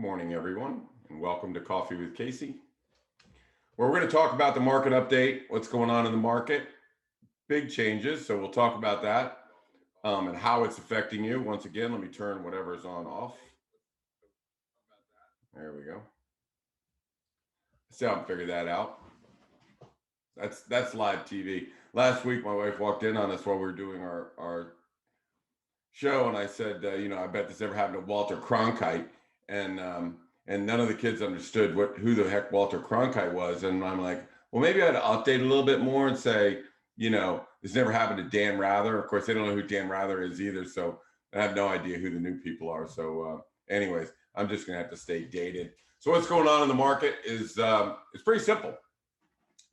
morning, everyone, and welcome to Coffee with Casey, where we're going to talk about the market update, what's going on in the market, big changes. So we'll talk about that and how it's affecting you. Once again, let me turn whatever's on off. There we go. See how I figure that out. That's live TV. Last week, my wife walked in on us while we were doing our show, and I said, I bet this ever happened to Walter Cronkite, and and none of the kids understood who the heck Walter Cronkite was, and I'm like, well, maybe I'd update a little bit more and say, this never happened to Dan Rather. Of course, they don't know who Dan Rather is either, so I have no idea who the new people are. So, anyways, I'm just gonna have to stay dated. So, what's going on in the market is it's pretty simple,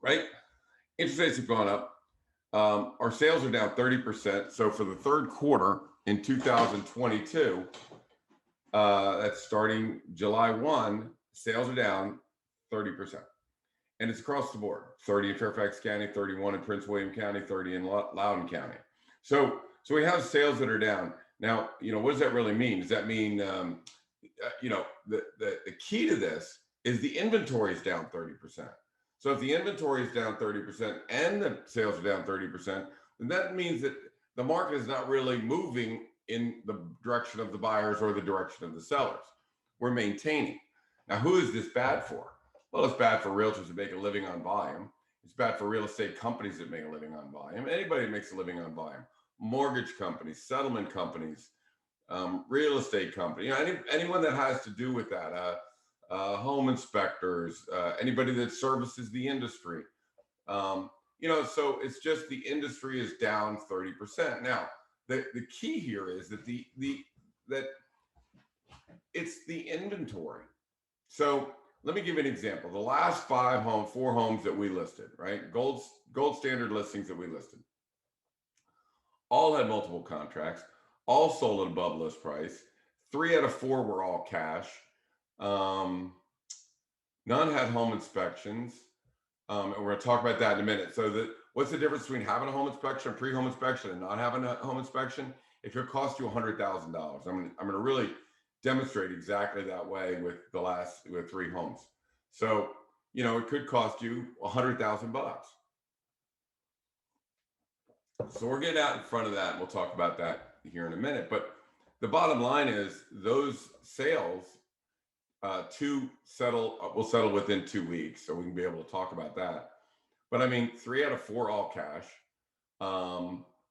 right? Interest rates have gone up. Our sales are down 30%. So for the third quarter in 2022, that's starting July 1, sales are down 30%. And it's across the board, 30 in Fairfax County, 31 in Prince William County, 30 in Loudoun County. So we have sales that are down. Now, what does that really mean? Does that mean, the key to this is the inventory is down 30%. So if the inventory is down 30% and the sales are down 30%, then that means that the market is not really moving in the direction of the buyers or the direction of the sellers. We're maintaining. Now, who is this bad for? Well, it's bad for realtors that make a living on volume. It's bad for real estate companies that make a living on volume. Anybody that makes a living on volume. Mortgage companies, settlement companies, real estate companies, anyone that has to do with that. Home inspectors, anybody that services the industry. So it's just the industry is down 30%. Now, the key here is that that it's the inventory. So let me give you an example. The last four homes that we listed, right? Gold standard listings that we listed, all had multiple contracts, all sold at above list price. 3 out of 4 were all cash. None had home inspections. And we're going to talk about that in a minute. So what's the difference between having a home inspection, pre-home inspection, and not having a home inspection? It could cost you $100,000. I'm going to really demonstrate exactly that way with 3 homes. So, it could cost you $100,000. So we're getting out in front of that, and we'll talk about that here in a minute. But the bottom line is those sales will settle within 2 weeks, so we can be able to talk about that. But 3 out of 4 all cash,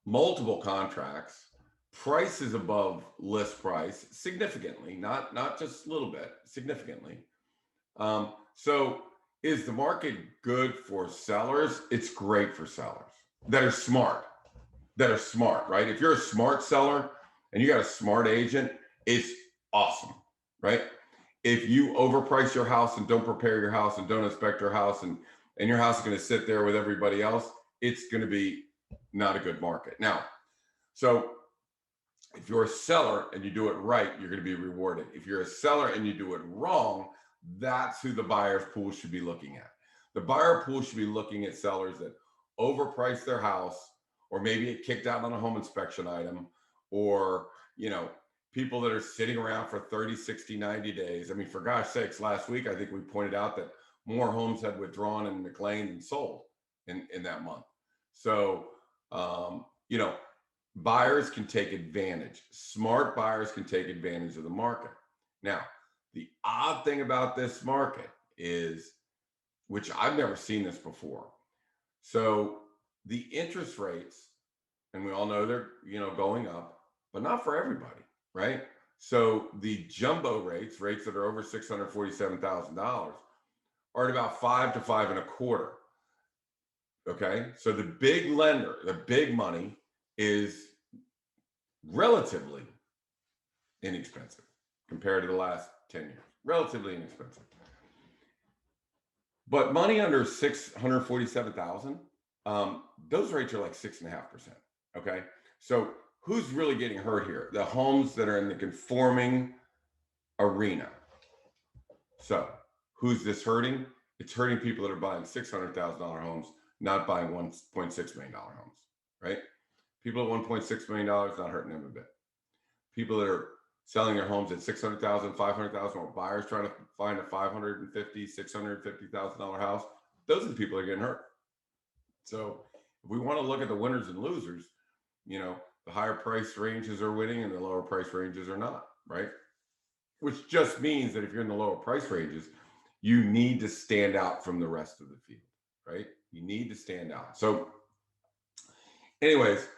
multiple contracts, prices above list price significantly, not just a little bit, significantly. So is the market good for sellers? It's great for sellers that are smart, right? If you're a smart seller and you got a smart agent, it's awesome, right? If you overprice your house and don't prepare your house and don't inspect your house and your house is going to sit there with everybody else, it's going to be not a good market. Now, so if you're a seller and you do it right, you're going to be rewarded. If you're a seller and you do it wrong, that's who the buyer's pool should be looking at. The buyer pool should be looking at sellers that overprice their house, or maybe it kicked out on a home inspection item, or, people that are sitting around for 30, 60, 90 days. For gosh sakes, last week, I think we pointed out that more homes had withdrawn in McLean than sold in that month. So, buyers can take advantage. Smart buyers can take advantage of the market. Now, the odd thing about this market is, which I've never seen this before. So the interest rates, and we all know they're, going up, but not for everybody. Right? So the jumbo rates that are over $647,000 are at about 5 to 5.25. Okay. So the big lender, the big money is relatively inexpensive compared to the last 10 years, relatively inexpensive. But money under 647,000, those rates are like 6.5%. Okay. So who's really getting hurt here? The homes that are in the conforming arena. So who's this hurting? It's hurting people that are buying $600,000 homes, not buying $1.6 million homes, right? People at $1.6 million, not hurting them a bit. People that are selling their homes at 600,000, 500,000, or buyers trying to find a $550,000, $650,000 house. Those are the people that are getting hurt. So if we want to look at the winners and losers, the higher price ranges are winning and the lower price ranges are not, right? Which just means that if you're in the lower price ranges, you need to stand out from the rest of the field, right? You need to stand out. So anyways,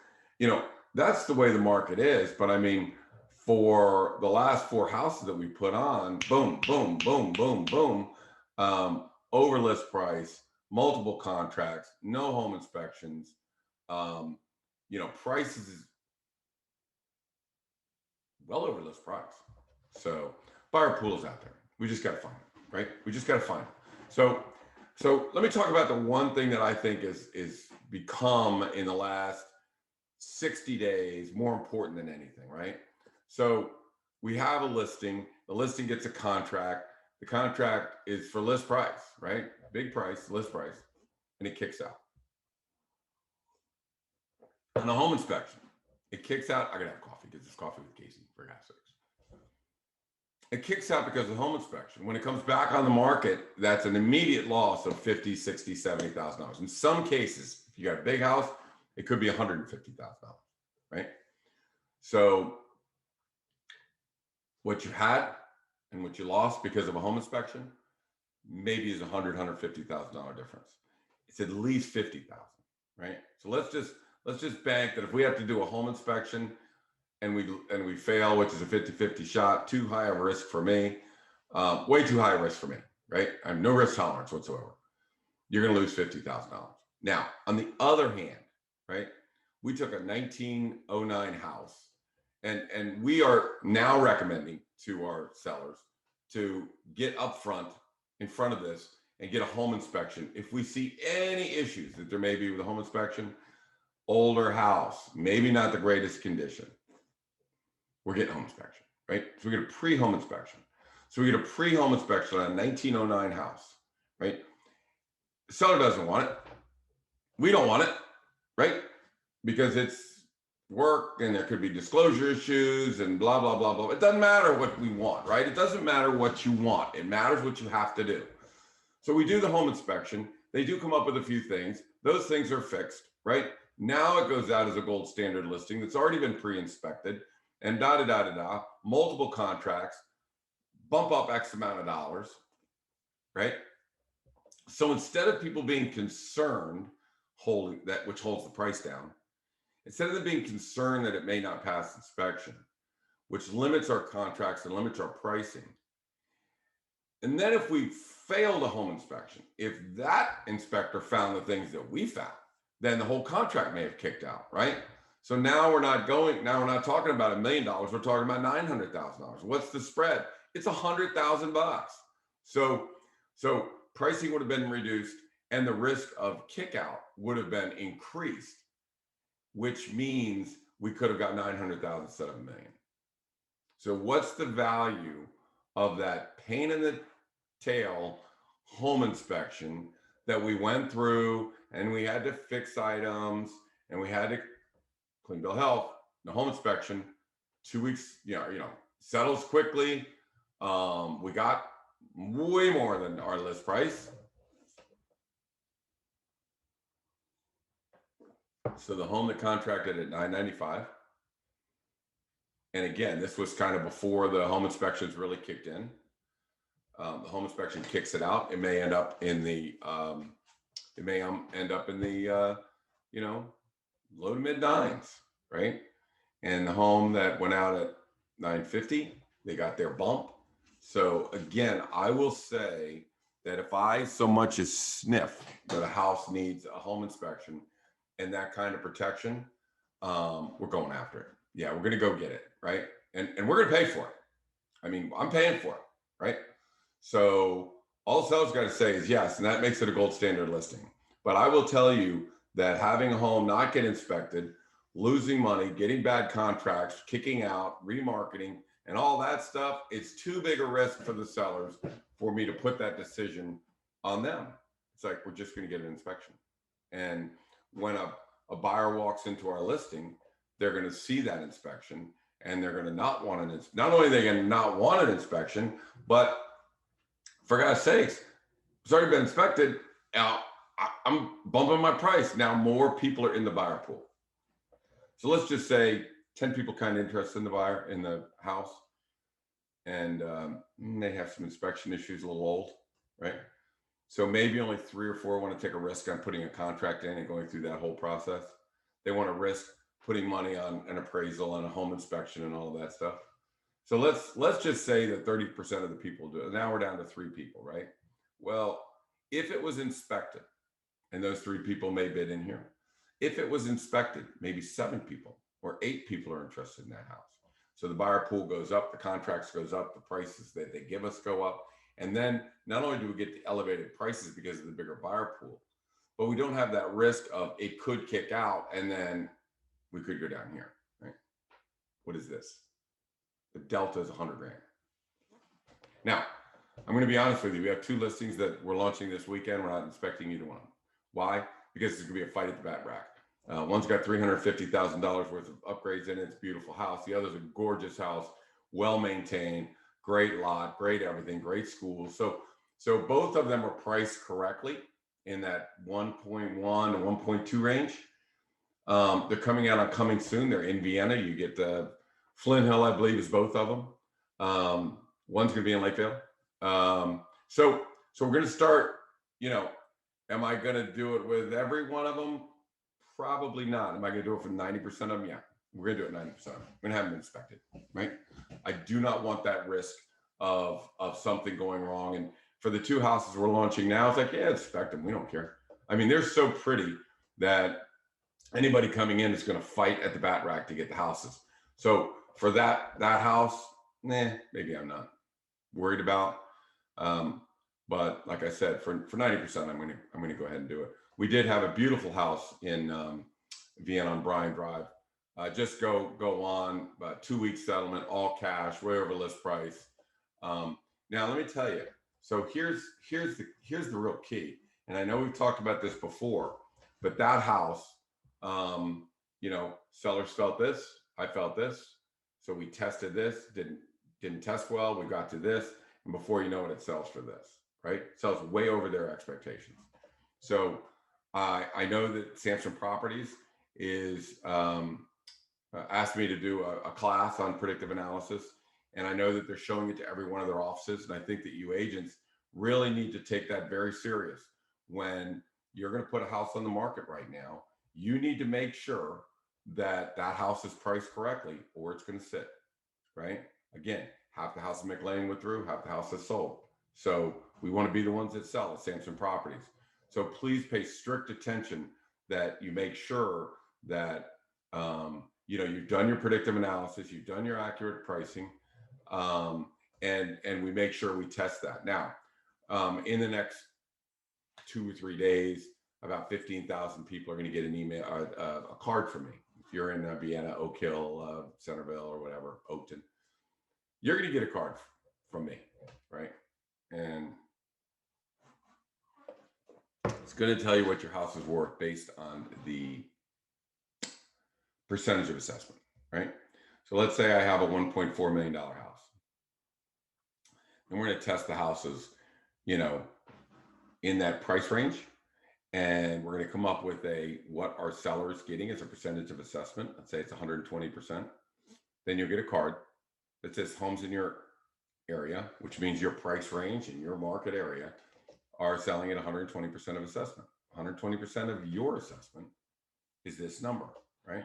that's the way the market is. But I mean, for the last 4 houses that we put on, boom, boom, boom, boom, boom, over list price, multiple contracts, no home inspections, prices is well over list price. So buyer pool is out there. We just got to find it, right? We just got to find it. So let me talk about the one thing that I think is become in the last 60 days more important than anything, right? So we have a listing. The listing gets a contract. The contract is for list price, right? Big price, list price, and it kicks out. On the home inspection, it kicks out. I gotta have coffee because it's coffee with Casey, for God's sakes. It kicks out because of the home inspection. When it comes back on the market, that's an immediate loss of $50,000, $60,000, $70,000. In some cases, if you got a big house, it could be $150,000, right? So what you had and what you lost because of a home inspection maybe is $100,000, $150,000 difference. It's at least $50,000, right? So let's just bank that if we have to do a home inspection and we fail, which is a 50-50 shot, too high a risk for me, way too high a risk for me, right? I have no risk tolerance whatsoever. You're going to lose $50,000. Now, on the other hand, right, we took a 1909 house, and we are now recommending to our sellers to get upfront in front of this and get a home inspection. If we see any issues that there may be with a home inspection, older house, maybe not the greatest condition, we're getting home inspection, right? So we get a pre-home inspection. So we get a pre-home inspection on a 1909 house, right? The seller doesn't want it. We don't want it, right? Because it's work and there could be disclosure issues and blah, blah, blah, blah. It doesn't matter what we want, right? It doesn't matter what you want. It matters what you have to do. So we do the home inspection. They do come up with a few things. Those things are fixed, right? Now it goes out as a gold standard listing that's already been pre-inspected and multiple contracts, bump up X amount of dollars, right? So instead of people being concerned, holding that, which holds the price down, instead of them being concerned that it may not pass inspection, which limits our contracts and limits our pricing. And then if we failed a home inspection, if that inspector found the things that we found, then the whole contract may have kicked out, right? So now we're not talking about $1 million. We're talking about $900,000. What's the spread? It's $100,000. So pricing would have been reduced and the risk of kick out would have been increased, which means we could have got 900,000 instead of $1 million. So what's the value of that pain in the tail home inspection that we went through and we had to fix items and we had to clean bill of health, the home inspection, 2 weeks, settles quickly. We got way more than our list price. So the home that contracted at $995. And again, this was kind of before the home inspections really kicked in. The home inspection kicks it out. It may end up in the, low to mid nines, right? And the home that went out at $950, they got their bump. So again, I will say that if I so much as sniff that a house needs a home inspection and that kind of protection, we're going after it. Yeah, we're going to go get it, right? And we're going to pay for it. I mean, I'm paying for it, right? So all the seller's got to say is yes, and that makes it a gold standard listing. But I will tell you that having a home not get inspected, losing money, getting bad contracts, kicking out, remarketing, and all that stuff, it's too big a risk for the sellers for me to put that decision on them. It's like, we're just going to get an inspection. And when a buyer walks into our listing, they're going to see that inspection and they're going to not want not only are they going to not want an inspection, but for God's sakes, it's already been inspected. Now I'm bumping my price. Now more people are in the buyer pool. So let's just say 10 people kind of interested in the buyer in the house, and they have some inspection issues, a little old, right? So maybe only 3 or 4 want to take a risk on putting a contract in and going through that whole process. They want to risk putting money on an appraisal and a home inspection and all of that stuff. So let's just say that 30% of the people do it. Now we're down to 3 people, right? Well, if it was inspected, and those 3 people may bid in here, if it was inspected, maybe 7 people or 8 people are interested in that house. So the buyer pool goes up, the contracts goes up, the prices that they give us go up. And then not only do we get the elevated prices because of the bigger buyer pool, but we don't have that risk of it could kick out and then we could go down here, right? What is this? The delta is 100 grand. Now, I'm going to be honest with you. We have 2 listings that we're launching this weekend. We're not inspecting either one of them. Why? Because it's going to be a fight at the bat rack. One's got $350,000 worth of upgrades in it. It's a beautiful house. The other's a gorgeous house, well maintained, great lot, great everything, great schools. So both of them are priced correctly in that 1.1 to 1.2 range. They're coming out on Coming Soon. They're in Vienna. You get the Flint Hill, I believe, is both of them. One's going to be in Lakeville. So we're going to start, am I going to do it with every one of them? Probably not. Am I going to do it for 90% of them? Yeah, we're going to do it 90% of them. We're going to have them inspected, right? I do not want that risk of something going wrong. And for the 2 houses we're launching now, it's like, yeah, inspect them. We don't care. I mean, they're so pretty that anybody coming in is going to fight at the bat rack to get the houses. So for that house, maybe I'm not worried about. But like I said, for 90%, I'm going to go ahead and do it. We did have a beautiful house in Vienna on Bryan Drive. Just go on, about 2-week settlement, all cash, way over list price. Now let me tell you. So here's the real key. And I know we've talked about this before, but that house, sellers felt this, I felt this. So we tested this, didn't test well. We got to this, and before you know it, it sells for this, right? It sells way over their expectations. So I know that Samson Properties is asked me to do a class on predictive analysis, and I know that they're showing it to every one of their offices. And I think that you agents really need to take that very serious. When you're going to put a house on the market right now, you need to make sure that house is priced correctly, or it's going to sit, right? Again, half the house of McLean withdrew, half the house is sold. So we want to be the ones that sell at Samson Properties. So please pay strict attention that you make sure that you've done your predictive analysis, you've done your accurate pricing, and we make sure we test that. Now, in the next 2 or 3 days, about 15,000 people are going to get an email, a card from me. If you're in Vienna, Oak Hill, Centerville, or whatever, Oakton, you're going to get a card from me, right? And it's going to tell you what your house is worth based on the percentage of assessment, right? So let's say I have a $1.4 million house. And we're going to test the houses, in that price range. And we're going to come up with what our sellers getting as a percentage of assessment. Let's say it's 120%. Then you'll get a card that says homes in your area, which means your price range in your market area are selling at 120% of assessment. 120% of your assessment is this number, right?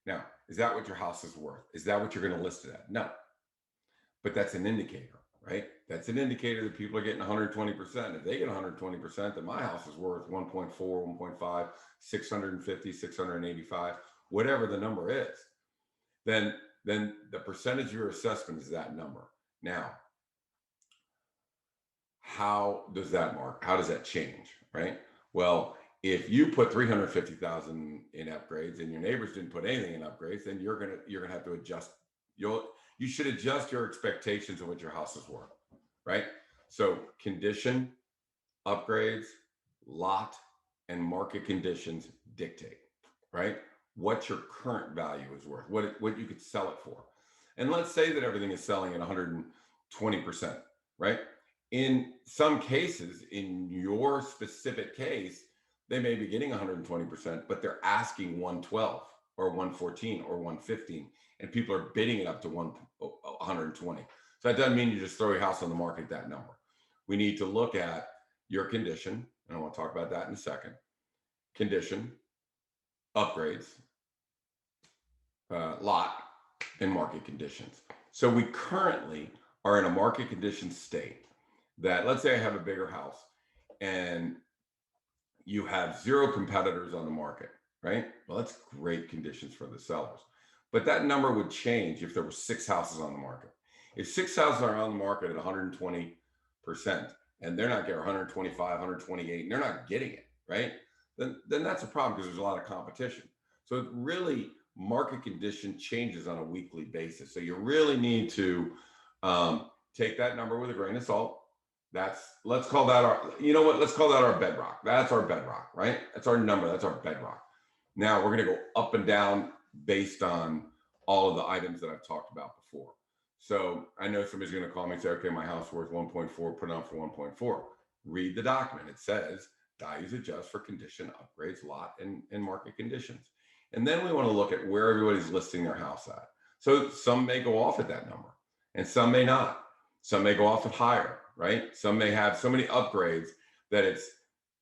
Now, is that what your house is worth? Is that what you're going to list it at? No. But that's an indicator, right? That's an indicator that people are getting 120%. If they get 120%, then my house is worth 1.4, 1.5, 650, 685, whatever the number is. Then the percentage of your assessment is that number. Now, how does that mark? How does that change, right? Well, if you put 350,000 in upgrades and your neighbors didn't put anything in upgrades, then you're gonna have to adjust. You should adjust your expectations of what your house is worth, right? So condition, upgrades, lot, and market conditions dictate, right? What your current value is worth, what you could sell it for. And let's say that everything is selling at 120%, right? In some cases, in your specific case, they may be getting 120%, but they're asking 112 or 114 or 115, and people are bidding it up to 120. So that doesn't mean you just throw your house on the market at that number. We need to look at your condition, and I want to talk about that in a second. Condition, upgrades, lot, and market conditions. So we currently are in a market condition state that, let's say I have a bigger house and you have 0 competitors on the market, right? Well, that's great conditions for the sellers. But that number would change if there were 6 houses on the market. If 6 houses are on the market at 120% and they're not getting 125, 128, and they're not getting it, right? Then that's a problem because there's a lot of competition. So it really, market condition changes on a weekly basis. So you really need to take that number with a grain of salt. Let's call that let's call that our bedrock. That's our bedrock, right? That's our number. That's our bedrock. Now we're going to go up and down based on all of the items that I've talked about before. So I know somebody's going to call me and say, okay, my house is worth 1.4, put it on for 1.4. Read the document. It says values adjust for condition, upgrades, lot, and market conditions. And then we want to look at where everybody's listing their house at. So some may go off at that number and some may not. Some may go off at higher, right? Some may have so many upgrades that it's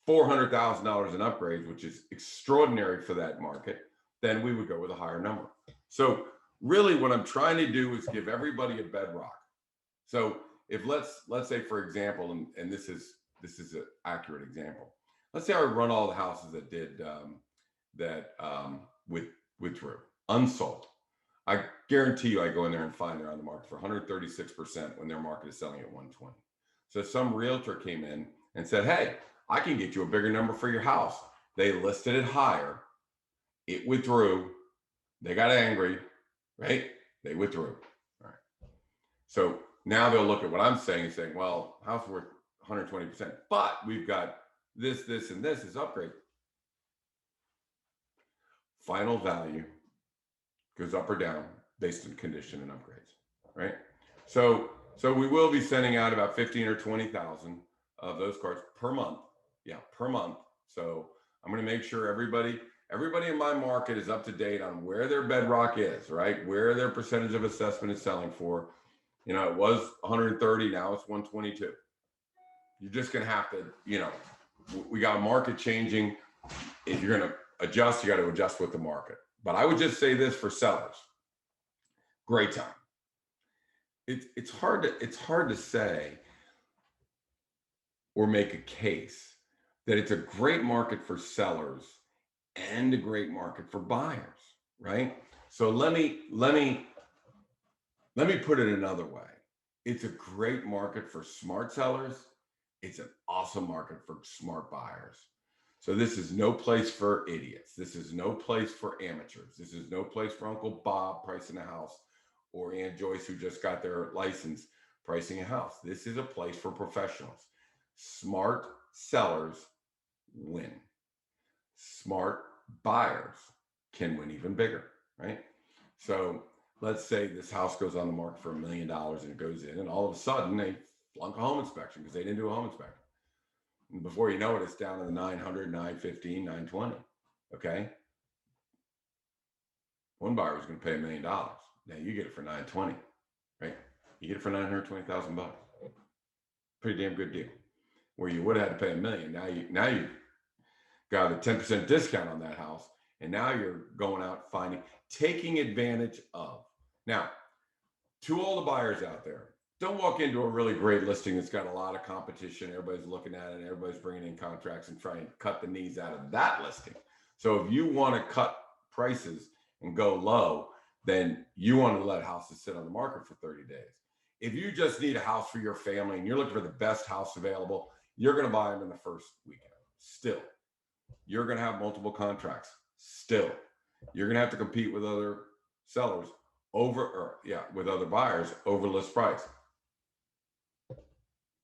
$400,000 in upgrades, which is extraordinary for that market. Then we would go with a higher number. So really what I'm trying to do is give everybody a bedrock. So if let's say, for example, and this is an accurate example. Let's say I run all the houses that did withdrew, unsold. I guarantee you I go in there and find they're on the market for 136% when their market is selling at 120. So some realtor came in and said, hey, I can get you a bigger number for your house. They listed it higher. It withdrew. They got angry, right? They withdrew. All right. So now they'll look at what I'm saying and saying, well, house worth 120%, but we've got this, and this is upgrade. Final value goes up or down based on condition and upgrades, right? So we will be sending out about 15 or 20,000 of those cards per month. Yeah, per month. So I'm going to make sure everybody in my market is up to date on where their bedrock is, right? Where their percentage of assessment is selling for. You know, it was 130, now it's 122. You're just going to have to, we got a market changing. If you're going to adjust, you got to adjust with the market. But I would just say this for sellers. Great time. It's hard to say or make a case that it's a great market for sellers and a great market for buyers, right? So let me put it another way. It's a great market for smart sellers. It's an awesome market for smart buyers. So this is no place for idiots. This is no place for amateurs. This is no place for Uncle Bob pricing a house or Aunt Joyce who just got their license pricing a house. This is a place for professionals. Smart sellers win. Smart buyers can win even bigger, right? So let's say this house goes on the market for $1 million and it goes in, and all of a sudden they flunk a home inspection because they didn't do a home inspection. And before you know it, it's down to the 900, 915, 920. Okay. One buyer was going to pay $1 million. Now you get it for 920, right? You get it for $920,000. Pretty damn good deal. Where you would have had to pay $1 million. Now you got a 10% discount on that house. And now you're going out taking advantage of. Now, to all the buyers out there, don't walk into a really great listing that's got a lot of competition. Everybody's looking at it. And everybody's bringing in contracts and trying to cut the knees out of that listing. So if you want to cut prices and go low, then you want to let houses sit on the market for 30 days. If you just need a house for your family and you're looking for the best house available, you're going to buy them in the first weekend. Still, you're going to have multiple contracts. Still, you're going to have to compete with other sellers with other buyers over list price.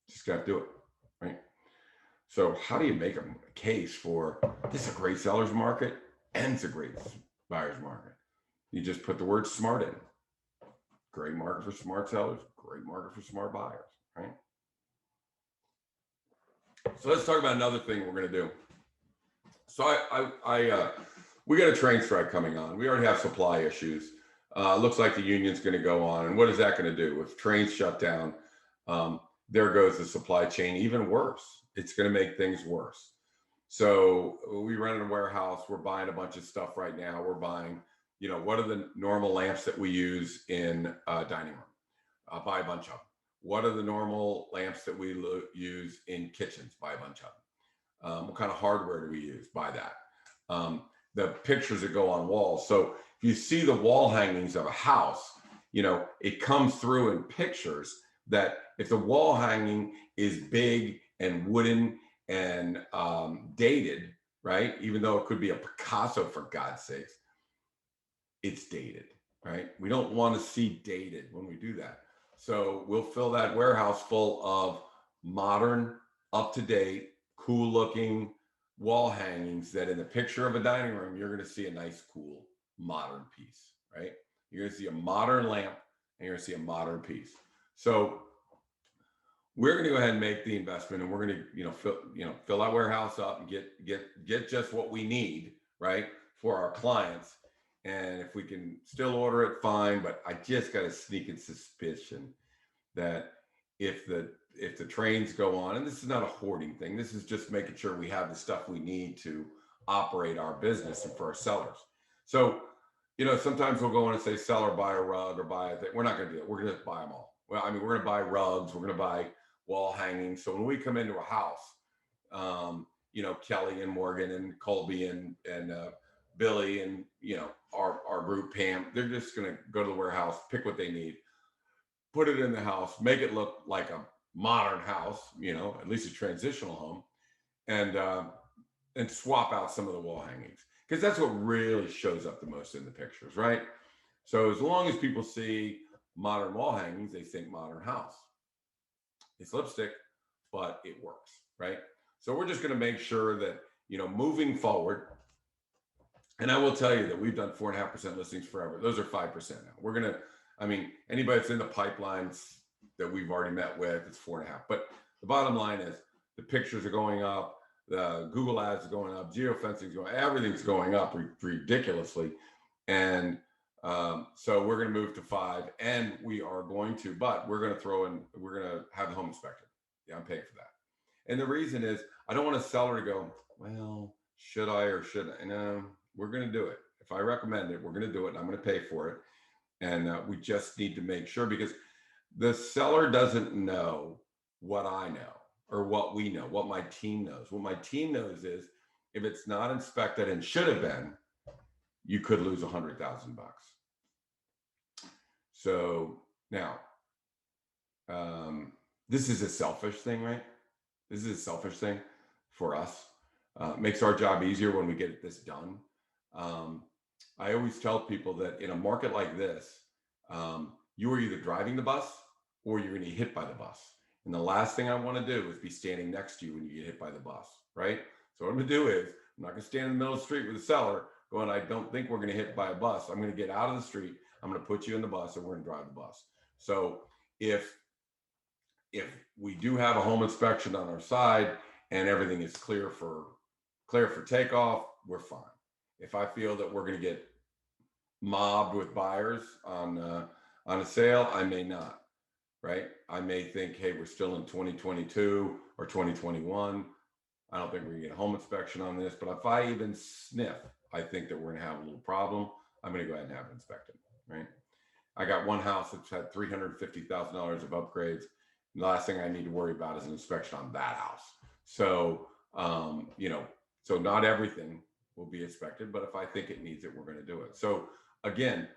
Just got to do it, right? So how do you make a case for this is a great seller's market and it's a great buyer's market? You just put the word smart in. Great market for smart sellers, great market for smart buyers, right? So let's talk about another thing we're going to do. So we got a train strike coming on. We already have supply issues. Looks like the union's going to go on. And what is that going to do? If trains shut down, um, there goes the supply chain. Even worse, it's going to make things worse. So we run in a warehouse. We're buying a bunch of stuff right now. We're buying, what are the normal lamps that we use in dining room? Buy a bunch of them. What are the normal lamps that we use in kitchens? Buy a bunch of them. What kind of hardware do we use? Buy that. The pictures that go on walls. So if you see the wall hangings of a house, it comes through in pictures that if the wall hanging is big and wooden and dated, right? Even though it could be a Picasso, for God's sakes, it's dated, right? We don't want to see dated when we do that. So we'll fill that warehouse full of modern, up to date, cool looking wall hangings that in the picture of a dining room, you're going to see a nice, cool, modern piece, right? You're going to see a modern lamp and you're going to see a modern piece. So we're going to go ahead and make the investment, and we're going to, fill our warehouse up and get just what we need, right, for our clients. And if we can still order it, fine. But I just got a sneaking suspicion that if the trains go on, and this is not a hoarding thing, this is just making sure we have the stuff we need to operate our business and for our sellers. So, sometimes we'll go in and say, sell or buy a rug or buy a thing. We're not going to do it. We're going to just buy them all. Well, we're going to buy rugs. We're going to buy wall hangings. So when we come into a house, Kelly and Morgan and Colby and Billy and our group, Pam, they're just going to go to the warehouse, pick what they need, put it in the house, make it look like a modern house, at least a transitional home, and swap out some of the wall hangings, because that's what really shows up the most in the pictures, right? So as long as people see modern wall hangings, they think modern house. It's lipstick, but it works, right? So we're just going to make sure that, moving forward, and I will tell you that we've done 4.5% listings forever. Those are 5% now. We're going to, anybody that's in the pipelines that we've already met with, it's 4.5. But the bottom line is the pictures are going up, the Google ads are going up, geofencing is going, everything's going up ridiculously. And so we're going to move to 5, and we're going to have the home inspected. Yeah, I'm paying for that. And the reason is I don't want a seller to go, well, should I or shouldn't I? No, we're going to do it. If I recommend it, we're going to do it, and I'm going to pay for it. And we just need to make sure, because the seller doesn't know what I know or what we know, what my team knows. What my team knows is if it's not inspected and should have been, you could lose $100,000. So now, this is a selfish thing, right? This is a selfish thing for us. Makes our job easier when we get this done. I always tell people that in a market like this, you are either driving the bus or you're going to get hit by the bus. And the last thing I want to do is be standing next to you when you get hit by the bus, right? So what I'm going to do is I'm not going to stand in the middle of the street with a seller going, I don't think we're going to hit by a bus. I'm going to get out of the street. I'm going to put you in the bus and we're going to drive the bus. So if we do have a home inspection on our side and everything is clear for takeoff, we're fine. If I feel that we're going to get mobbed with buyers on a sale, I may not, right? I may think, hey, we're still in 2022 or 2021. I don't think we're going to get a home inspection on this. But if I even sniff, I think that we're going to have a little problem, I'm going to go ahead and have it inspected, right? I got one house that's had $350,000 of upgrades. The last thing I need to worry about is an inspection on that house. So, so not everything will be inspected, but if I think it needs it, we're going to do it. So again,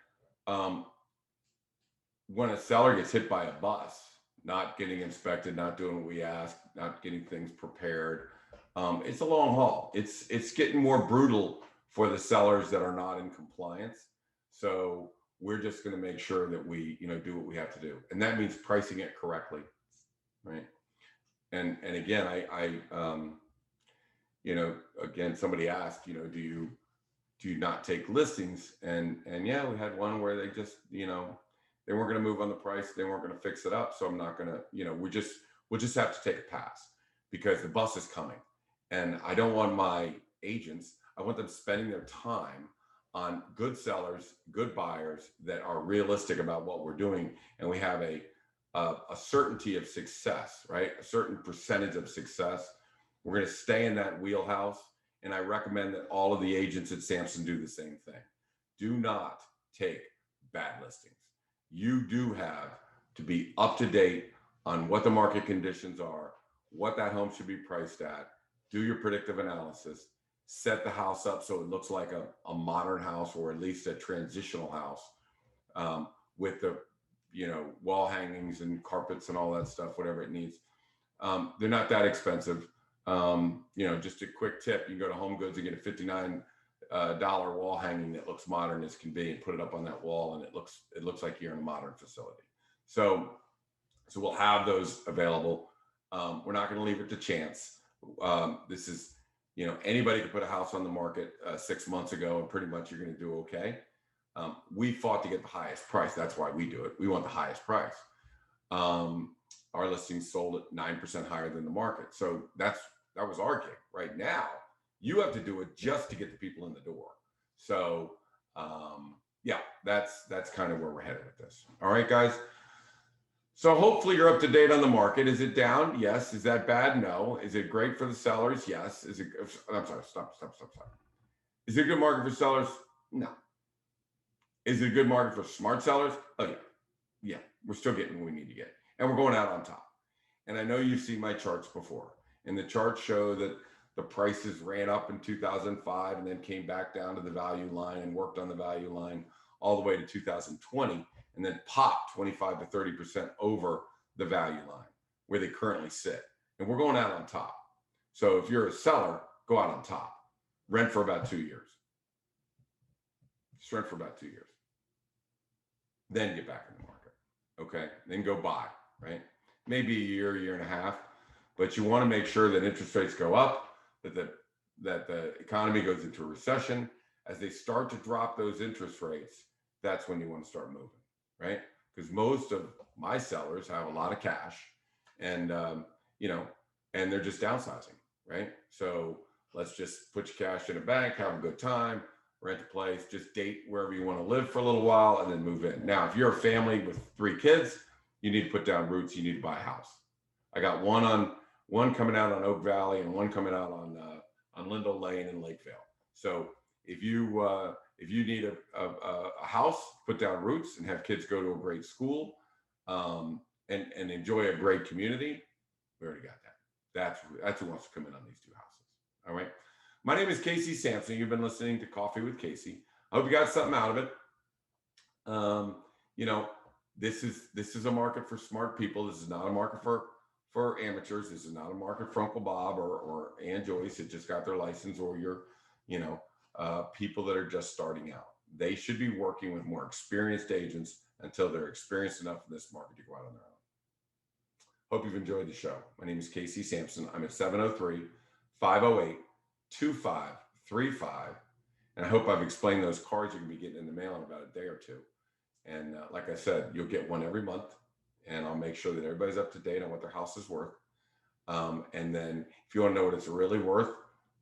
when a seller gets hit by a bus, not getting inspected, not doing what we ask, not getting things prepared, it's a long haul. It's getting more brutal for the sellers that are not in compliance. So we're just going to make sure that we, do what we have to do. And that means pricing it correctly. Right. And again, I again, somebody asked, do you not take listings? And yeah, we had one where they just, They weren't going to move on the price. They weren't going to fix it up. So I'm not going to, we'll just have to take a pass because the bus is coming. And I don't want my agents, I want them spending their time on good sellers, good buyers that are realistic about what we're doing. And we have a certainty of success, right? A certain percentage of success. We're going to stay in that wheelhouse. And I recommend that all of the agents at Samson do the same thing. Do not take bad listings. You do have to be up to date on what the market conditions are, what that home should be priced at, do your predictive analysis, set the house up so it looks like a modern house or at least a transitional house with the wall hangings and carpets and all that stuff, whatever it needs. They're not that expensive. Just a quick tip, you can go to Home Goods and get a $59 wall hanging that looks modern as can be and put it up on that wall, and it looks like you're in a modern facility. So we'll have those available. We're not going to leave it to chance. This is, anybody could put a house on the market 6 months ago and pretty much you're going to do okay. We fought to get the highest price. That's why we do it. We want the highest price. Our listings sold at 9% higher than the market. So that was our gig. Right now, you have to do it just to get the people in the door. So that's kind of where we're headed with this. All right, guys. So hopefully you're up to date on the market. Is it down? Yes. Is that bad? No. Is it great for the sellers? Yes. I'm sorry. Stop. Is it a good market for sellers? No. Is it a good market for smart sellers? Oh, yeah. Yeah. We're still getting what we need to get. And we're going out on top. And I know you've seen my charts before. And the charts show that the prices ran up in 2005 and then came back down to the value line and worked on the value line all the way to 2020 and then popped 25 to 30% over the value line where they currently sit. And we're going out on top. So if you're a seller, go out on top. Rent for about 2 years. Just rent for about 2 years. Then get back in the market. Okay? Then go buy, right? Maybe a year and a half. But you want to make sure that interest rates go up, that the economy goes into a recession. As they start to drop those interest rates, that's when you want to start moving, right? Because most of my sellers have a lot of cash and, and they're just downsizing, right? So let's just put your cash in a bank, have a good time, rent a place, just date wherever you want to live for a little while and then move in. Now, if you're a family with 3 kids, you need to put down roots. You need to buy a house. I got one coming out on Oak Valley and one coming out on Lindell Lane in Lakeville. So if you need a house, put down roots and have kids go to a great school and enjoy a great community, we already got that. That's who wants to come in on these 2 houses. All right. My name is Casey Samson. You've been listening to Coffee with Casey. I hope you got something out of it. This is a market for smart people. This is not a market for amateurs. This is not a market for Uncle Bob or Aunt Joyce that just got their license or your, people that are just starting out. They should be working with more experienced agents until they're experienced enough in this market to go out on their own. Hope you've enjoyed the show. My name is Casey Samson. I'm at 703-508-2535. And I hope I've explained those cards you're going to be getting in the mail in about a day or two. And like I said, you'll get one every month. And I'll make sure that everybody's up to date on what their house is worth. And then if you want to know what it's really worth,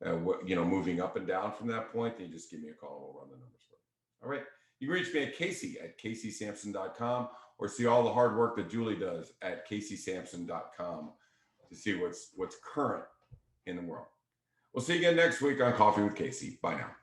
moving up and down from that point, then you just give me a call and we'll run the numbers for you. All right. You can reach me at casey@caseysamson.com or see all the hard work that Julie does at caseysamson.com to see what's current in the world. We'll see you again next week on Coffee with Casey. Bye now.